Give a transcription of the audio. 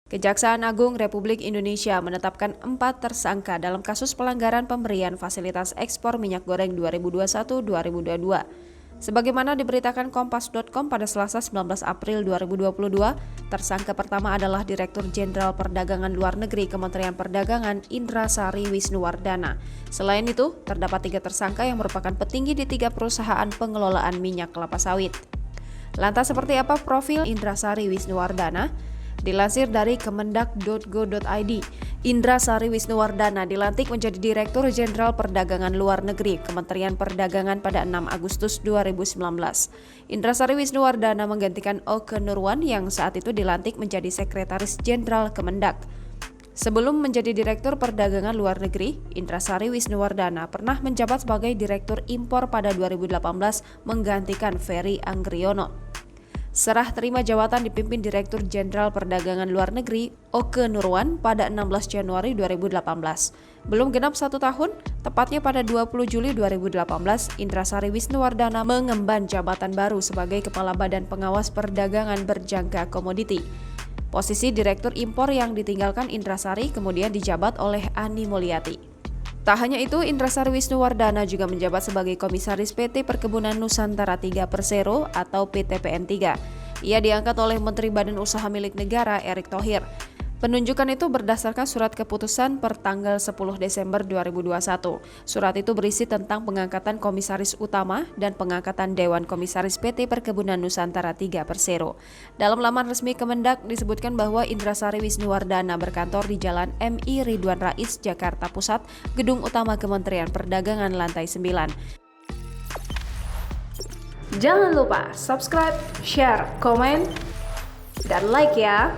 Kejaksaan Agung Republik Indonesia menetapkan 4 tersangka dalam kasus pelanggaran pemberian fasilitas ekspor minyak goreng 2021-2022. Sebagaimana diberitakan Kompas.com pada Selasa 19 April 2022, tersangka pertama adalah Direktur Jenderal Perdagangan Luar Negeri Kementerian Perdagangan Indra Sari Wisnuwardana. Selain itu, terdapat 3 tersangka yang merupakan petinggi di 3 perusahaan pengelolaan minyak kelapa sawit. Lantas seperti apa profil Indra Sari Wisnuwardana? Dilansir dari kemendak.go.id, Indra Sari Wisnuwardana dilantik menjadi Direktur Jenderal Perdagangan Luar Negeri Kementerian Perdagangan pada 6 Agustus 2019. Indra Sari Wisnuwardana menggantikan Oke Nurwan yang saat itu dilantik menjadi Sekretaris Jenderal Kemendak. Sebelum menjadi Direktur Perdagangan Luar Negeri, Indra Sari Wisnuwardana pernah menjabat sebagai Direktur Impor pada 2018 menggantikan Ferry Anggriono. Serah terima jabatan dipimpin Direktur Jenderal Perdagangan Luar Negeri Oke Nurwan pada 16 Januari 2018. Belum genap 1 tahun, tepatnya pada 20 Juli 2018, Indra Sari Wisnuwardana mengemban jabatan baru sebagai Kepala Badan Pengawas Perdagangan Berjangka Komoditi. Posisi Direktur Impor yang ditinggalkan Indra Sari kemudian dijabat oleh Ani Mulyati. Tak hanya itu, Indra Sari Wisnuwardana juga menjabat sebagai Komisaris PT Perkebunan Nusantara 3 Persero atau PTPN3. Ia diangkat oleh Menteri Badan Usaha Milik Negara Erick Thohir. Penunjukan itu berdasarkan surat keputusan per tanggal 10 Desember 2021. Surat itu berisi tentang pengangkatan Komisaris Utama dan pengangkatan Dewan Komisaris PT Perkebunan Nusantara 3 Persero. Dalam laman resmi Kemendak disebutkan bahwa Indra Sari Wisnuwardana berkantor di Jalan MI Ridwan Rais, Jakarta Pusat, Gedung Utama Kementerian Perdagangan lantai 9. Jangan lupa subscribe, share, komen, dan like ya!